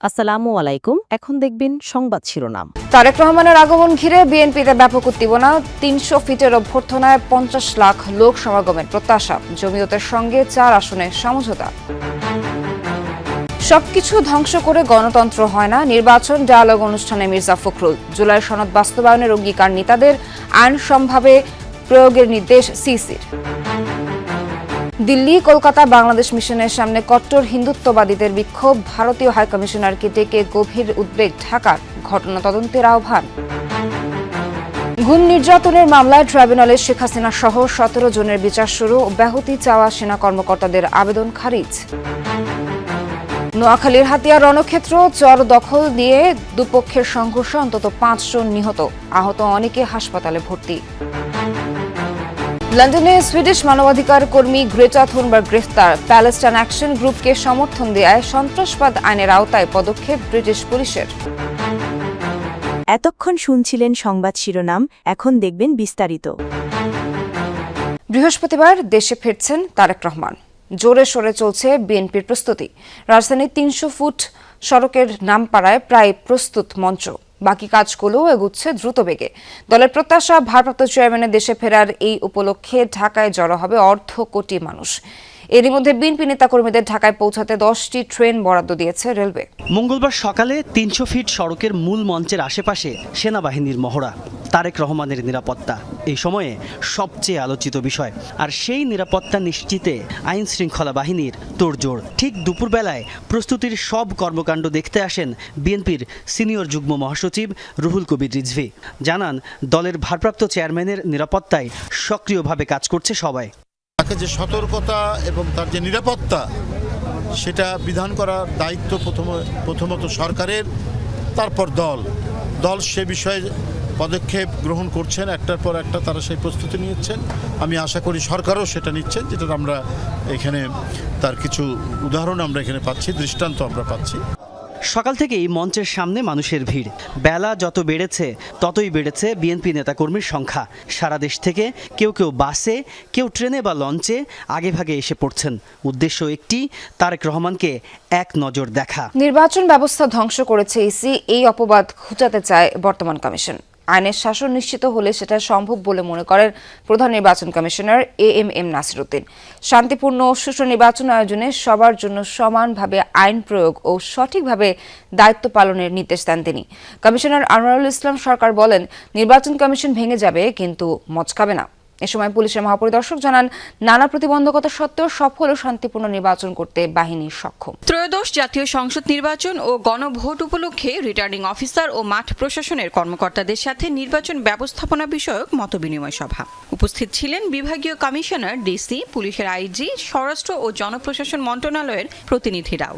আসসালামু আলাইকুম। এখন দেখবেন সংবাদ শিরোনাম। তারেক রহমানের আগমন ঘিরে বিএনপিতে ব্যাপক উত্তেজনা। ৩০০ ফিটের অভ্যর্থনায় ৫০ লাখ লোক সমাগমের প্রত্যাশা। জমিয়তের সঙ্গে ৪ আসনে সমঝোতা। সবকিছু ধ্বংস করে গণতন্ত্র হয় না, নির্বাচন ডায়ালগ অনুষ্ঠানে মির্জা ফখরুল। জুলাই সনদ বাস্তবায়নের অঙ্গীকার নেতাদের, আইন সম্ভাবে প্রয়োগের নির্দেশ সিসির। দিল্লি কলকাতা বাংলাদেশ মিশনের সামনে কট্টর হিন্দুত্ববাদীদের বিক্ষোভ। ভারতীয় হাইকমিশনারকে ডেকে গভীর উদ্বেগ ঢাকার। ঘটনা তদন্তের আহ্বান। গুম নির্যাতনের মামলায় ট্রাইব্যুনালে শেখ হাসিনা সহ ১৭ জনের বিচার শুরু। ব্যাহতি চাওয়া সেনা কর্মকর্তাদের আবেদন খারিজ। নোয়াখালীর হাতিয়া রণক্ষেত্র চর দখল নিয়ে দুপক্ষের সংঘর্ষে অন্তত ৫ জন নিহত, আহত অনেকে হাসপাতালে ভর্তি। লন্ডনে সুইডিশ মানবাধিকার কর্মী গ্রেটা থুনবার্গ গ্রেফতার। প্যালেস্টাইন অ্যাকশন গ্রুপকে সমর্থন দেয়ায় সন্ত্রাসবাদ আইনের আওতায় পদক্ষেপ ব্রিটিশ পুলিশের। এতক্ষণ শুনছিলেন সংবাদ শিরোনাম, এখন দেখবেন বিস্তারিত। বৃহস্পতিবার দেশে ফিরছেন তারেক রহমান। জোরে সোরে চলছে বিএনপির প্রস্তুতি। রাজধানীর ৩০০ ফুট সড়কের নামপাড়ায় প্রায় প্রস্তুত মঞ্চ। বাকি কাজগুলোও এগুচ্ছে দ্রুত বেগে। দলের প্রত্যাশা, ভারপ্রাপ্ত চেয়ারম্যানের দেশে ফেরার এই উপলক্ষে ঢাকায় জড়ো হবে অর্ধ কোটি মানুষ। এরই মধ্যে বিএনপি নেতাকর্মীদের ঢাকায় পৌঁছাতে 10টি ট্রেন বরাদ্দ দিয়েছে রেলওয়ে। মঙ্গলবার সকালে ৩০০ ফিট সড়কের মূল মঞ্চের আশেপাশে সেনাবাহিনীর মহড়া, তারেক রহমানের নিরাপত্তা এই সময়ে সবচেয়ে আলোচিত বিষয়। আর সেই নিরাপত্তা নিশ্চিতে আইন শৃঙ্খলা বাহিনীর তোড়জোড়। ঠিক দুপুরবেলায় প্রস্তুতির সব কর্মকাণ্ড দেখতে আসেন বিএনপির সিনিয়র যুগ্ম মহাসচিব রুহুল কবির রিজভী। জানান, দলের ভারপ্রাপ্ত চেয়ারম্যানের নিরাপত্তায় সক্রিয়ভাবে কাজ করছে সবাই। তাকে যে সতর্কতা এবং তার যে নিরাপত্তা, সেটা বিধান করার দায়িত্ব প্রথমত সরকারের, তারপর দল সে বিষয়ে পদক্ষেপ গ্রহণ করছেন, একটার পর একটা তারা সেই প্রস্তুতি নিচ্ছেন। আমি আশা করি সরকারও সেটা নিচ্ছেন, যেটা আমরা এখানে তার কিছু উদাহরণ আমরা এখানে পাচ্ছি, দৃষ্টান্ত আমরা পাচ্ছি। সকাল থেকেই মঞ্চের সামনে মানুষের ভিড়। বেলা যত বেড়েছে ততই বেড়েছে বিএনপি নেতাকর্মীর সংখ্যা। সারা দেশ থেকে কেউ বাসে, কেউ ট্রেনে বা লঞ্চে আগেভাগে এসে পড়ছেন। উদ্দেশ্য একটি, তারেক রহমানকে এক নজর দেখা। নির্বাচন ব্যবস্থা ধ্বংস করেছে ইসি, এই অপবাদ ঘুচাতে চায় বর্তমান কমিশন। আইনের শাসন নিশ্চিত হলে সেটা সম্ভব বলে মনে করেন প্রধান নির্বাচন কমিশনার এএমএম নাসির উদ্দিন। শান্তিপূর্ণ ও সুষ্ঠু নির্বাচন আয়োজনে সবার জন্য সমানভাবে আইন প্রয়োগ ও সঠিকভাবে দায়িত্ব পালনের নির্দেশ দেন তিনি। কমিশনার আনোয়ারুল ইসলাম সরকার বলেন, নির্বাচন কমিশন ভেঙে যাবে কিন্তু মচকাবে না। এ সময় পুলিশের মহাপরিদর্শক জানান, নানা প্রতিবন্ধকতা সত্ত্বেও সফল ও শান্তিপূর্ণ নির্বাচন করতে বাহিনী সক্ষম। ত্রয়োদশ জাতীয় সংসদ নির্বাচন ও গণভোট উপলক্ষে রিটার্নিং অফিসার ও মাঠ প্রশাসনের কর্মকর্তাদের সাথে নির্বাচন ব্যবস্থাপনা বিষয়ক মতবিনিময় সভা। উপস্থিত ছিলেন বিভাগীয় কমিশনার, ডিসি, পুলিশের আইজি, স্বরাষ্ট্র ও জনপ্রশাসন মন্ত্রণালয়ের প্রতিনিধিরাও।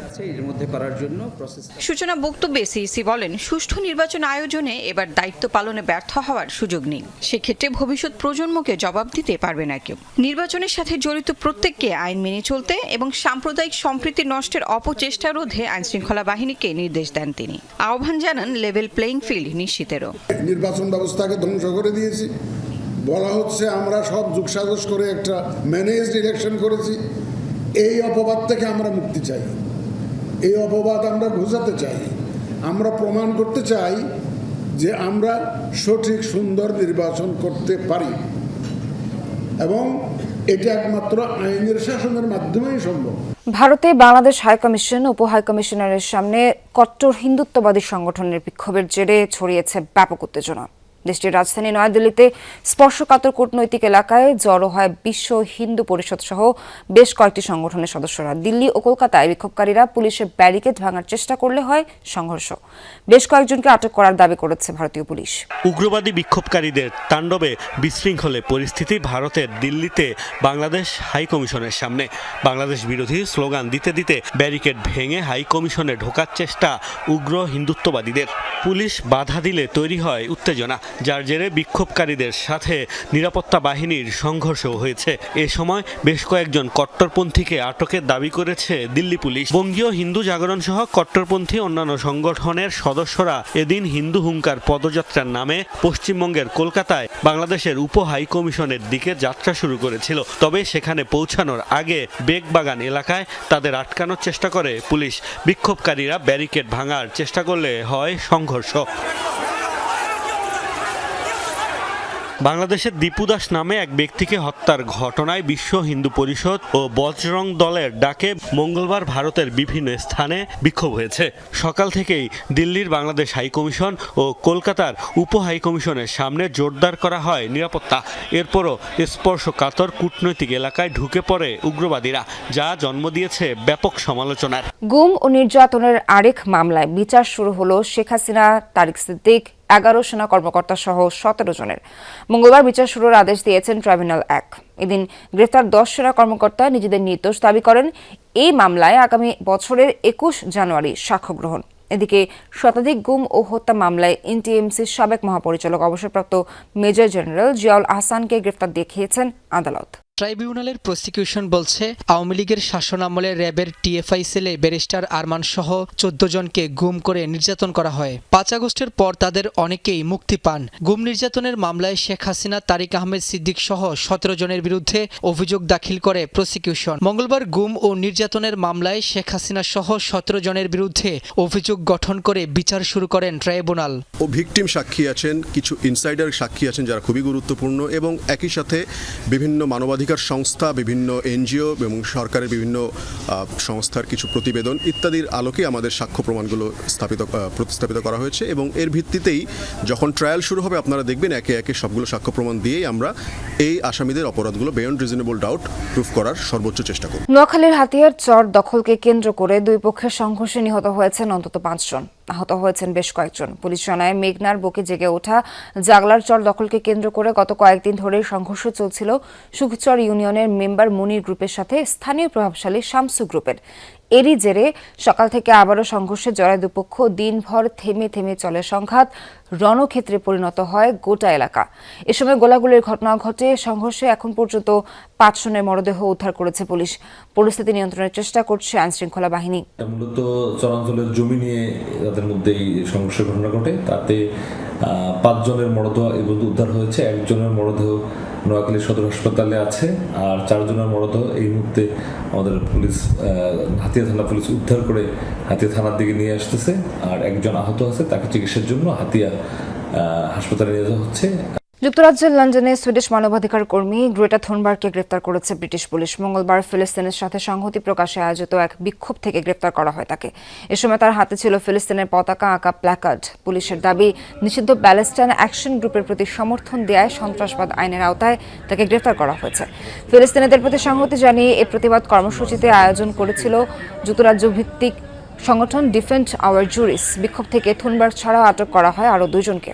সূচনা বক্তব্যে সিইসি বলেন, সুষ্ঠু নির্বাচন আয়োজনে এবার দায়িত্ব পালনে ব্যর্থ হওয়ার সুযোগ নেই। সেক্ষেত্রে ভবিষ্যৎ প্রজন্মকে জবাব দিতে পারবে না কেউ। নির্বাচনের সাথে জড়িত প্রত্যেককে আইন মেনে চলতে এবং সাম্প্রদায়িক সম্প্রীতি নষ্টের অপচেষ্টা রোধে আইন শৃঙ্খলা বাহিনীকে নির্দেশ দেন তিনি। আহ্বান জানান লেভেল প্লেইং ফিল্ড নিশ্চিতেরও। নির্বাচন ব্যবস্থাকে ধ্বংস করে দিয়েছি বলা হচ্ছে, আমরা সব যুগসাজশ করে একটা ম্যানেজড ইলেকশন করেছি। এই অপবাদ থেকে আমরা মুক্তি চাই, এই অপবাদ আমরা ঘুচাতে চাই। আমরা প্রমাণ করতে চাই যে আমরা সঠিক সুন্দর নির্বাচন করতে পারি এবং এটা একমাত্র আইনের শাসনের মাধ্যমেই সম্ভব। ভারতে বাংলাদেশ হাইকমিশন উপ হাইকমিশনারের সামনে কট্টর হিন্দুত্ববাদী সংগঠনের বিক্ষোভের জেরে ছড়িয়েছে ব্যাপক উত্তেজনা। দেশটির রাজধানী নয়াদিল্লিতে স্পর্শকাতর কূটনৈতিক এলাকায় জড়ো হয় বিশ্ব হিন্দু পরিষদ সহ বেশ কয়েকটি সংগঠনের সদস্যরা। দিল্লি ও কলকাতায় বিক্ষোভকারীরা পুলিশের ব্যারিকেড ভাঙার চেষ্টা করলে হয় সংঘর্ষ। বেশ কয়েকজনকে আটক করার দাবি করেছে ভারতীয় পুলিশ। উগ্রবাদী বিক্ষোভকারীদের তাণ্ডবে বিশৃঙ্খলে পরিস্থিতি ভারতের দিল্লিতে বাংলাদেশ হাই কমিশনের সামনে। বাংলাদেশ বিরোধী স্লোগান দিতে দিতে ব্যারিকেড ভেঙে হাই কমিশনে ঢোকার চেষ্টা উগ্র হিন্দুত্ববাদীদের। পুলিশ বাধা দিলে তৈরি হয় উত্তেজনা। যার জেরে বিক্ষোভকারীদের সাথে নিরাপত্তা বাহিনীর সংঘর্ষও হয়েছে। এ সময় বেশ কয়েকজন কট্টরপন্থীকে আটকের দাবি করেছে দিল্লি পুলিশ। বঙ্গীয় হিন্দু জাগরণ সহ কট্টরপন্থী অন্যান্য সংগঠনের সদস্যরা এদিন হিন্দু হুঙ্কার পদযাত্রার নামে পশ্চিমবঙ্গের কলকাতায় বাংলাদেশের উপ হাই কমিশনের দিকে যাত্রা শুরু করেছিল। তবে সেখানে পৌঁছানোর আগে বেগবাগান এলাকায় তাদের আটকানোর চেষ্টা করে পুলিশ। বিক্ষোভকারীরা ব্যারিকেড ভাঙার চেষ্টা করলে হয় সংঘর্ষ। বাংলাদেশের দীপু দাস নামে এক ব্যক্তিকে হত্যার ঘটনায় বিশ্ব হিন্দু পরিষদ ও বজরং দলের ডাকে মঙ্গলবার ভারতের বিভিন্ন স্থানে বিক্ষোভ হয়েছে। সকাল থেকেই দিল্লির বাংলাদেশ হাইকমিশন ও কলকাতার উপ হাইকমিশনের সামনে জোরদার করা হয় নিরাপত্তা। এরপরও স্পর্শকাতর কূটনৈতিক এলাকায় ঢুকে পড়ে উগ্রবাদীরা, যা জন্ম দিয়েছে ব্যাপক সমালোচনার। গুম ও নির্যাতনের আরেক মামলায় বিচার শুরু হলো শেখ হাসিনা, তারিক সিদ্দিক, 11 সেনা কর্মকর্তা সহ 17 জনের। মঙ্গলবার বিচার শুরুর আদেশ দিয়েছেন ট্রাইব্যুনাল 1। এদিন গ্রেফতার 10 সেনা কর্মকর্তা নিজেদের নির্দোষ দাবি করেন। এই মামলায় আগামী বছরের 21 জানুয়ারি সাক্ষ্য গ্রহণ। এদিকে শতাধিক গুম ও হত্যা মামলায় এনটিএমসির সাবেক মহাপরিচালক অবসরপ্রাপ্ত মেজর জেনারেল জিয়াউল আহসানকে গ্রেফতার দেখিয়েছেন আদালত। ট্রাইব্যুনালের প্রসিকিউশন বলছে, আওয়ামী লীগের শাসনামলে র্যাবের টিএফআই সেলে ব্যারিস্টার আরমান সহ 14 জনকে গুম করে নির্যাতন করা হয়। 5 আগস্টের পর তাদের অনেকেই মুক্তি পান। গুম নির্যাতনের মামলায় শেখ হাসিনা, তারিক আহমেদ সিদ্দিক সহ 17 জনের বিরুদ্ধে অভিযোগ দাখিল করে প্রসিকিউশন। মঙ্গলবার গুম ও নির্যাতনের মামলায় শেখ হাসিনা সহ 17 জনের বিরুদ্ধে অভিযোগ গঠন করে বিচার শুরু করেন ট্রাইব্যুনাল। ও ভিকটিম সাক্ষী আছেন, কিছু ইনসাইডার সাক্ষী আছেন যারা খুবই গুরুত্বপূর্ণ, এবং একই সাথে বিভিন্ন মানবাধিকার সংস্থা, বিভিন্ন এনজিও এবং সরকারের বিভিন্ন সংস্থার কিছু প্রতিবেদন ইত্যাদির আলোকে আমাদের সাক্ষ্য প্রমাণগুলো প্রতিস্থাপিত করা হয়েছে। এবং এর ভিত্তিতেই যখন ট্রায়াল শুরু হবে আপনারা দেখবেন একে একে সবগুলো সাক্ষ্য প্রমাণ দিয়েই আমরা এই আসামিদের অপরাধগুলো বিয়ন্ড রিজনেবল ডাউট প্রুফ করার সর্বোচ্চ চেষ্টা করব। নোয়াখালীর হাতিয়ার চর দখলকে কেন্দ্র করে দুই পক্ষের সংঘর্ষে নিহত হয়েছেন অন্তত 5 জন, আহত হয়েছেন বেশ কয়েকজন। পুলিশ জানায়, মেঘনার বুকে জেগে ওঠা জাগলার চর দখলকে কেন্দ্র করে গত কয়েকদিন ধরে সংঘর্ষ চলছিল সুখচর ইউনিয়নের মেম্বার মুনির গ্রুপের সাথে স্থানীয় প্রভাবশালী শামসু গ্রুপের। এরই জেরে সকাল থেকে আবারও সংঘর্ষে জড়ায় দুপক্ষ। দিনভর থেমে থেমে চলে সংঘাত, রণক্ষেত্রে পরিণত হয় গোটা এলাকা। এ সময় গোলাগুলির ঘটনা ঘটে। সংঘর্ষে এখন পর্যন্ত 5 জনের মরদেহ উদ্ধার করেছে পুলিশ। পরিস্থিতি নিয়ন্ত্রণের চেষ্টা করছে আইনশৃঙ্খলা বাহিনী। মূলত চরাঞ্চলের জমি নিয়ে তাদের মধ্যে এই সংঘর্ষের ঘটনা ঘটে। তাতে 5 জনের মরদেহ উদ্ধার হয়েছে। 1 জনের মরদেহ নোয়াখালী সদর হাসপাতালে আছে, আর 4 জনের মরদেহ এই মুহূর্তে আমাদের পুলিশ হাতিয়া থানা পুলিশ উদ্ধার করে হাতিয়া থানার দিকে নিয়ে আসতেছে। আর 1 জন আহত আছে, তাকে চিকিৎসার জন্য হাতিয়া হাসপাতালে নিয়ে যাওয়া হচ্ছে। যুক্তরাজ্যের লন্ডনে সুইডিশ মানবাধিকার কর্মী গ্রেটা থুনবার্গকে গ্রেফতার করেছে ব্রিটিশ পুলিশ। মঙ্গলবার ফিলিস্তিনের সাথে সংহতি প্রকাশে আয়োজিত এক বিক্ষোভ থেকে গ্রেফতার করা হয় তাকে। এ সময় তার হাতে ছিল ফিলিস্তিনের পতাকা আঁকা প্ল্যাকার্ড। পুলিশের দাবি, নিষিদ্ধ প্যালেস্টাইন অ্যাকশন গ্রুপের প্রতি সমর্থন দেয়ায় সন্ত্রাসবাদ আইনের আওতায় তাকে গ্রেফতার করা হয়েছে। ফিলিস্তিনিদের প্রতি সংহতি জানিয়ে এই প্রতিবাদ কর্মসূচিতে আয়োজন করেছিল যুক্তরাজ্য ভিত্তিক সংগঠন ডিফেন্ড আওয়ার জুরিস। বিক্ষোভ থেকে থুনবার্গ ছাড়াও আটক করা হয় আরও 2 জনকে।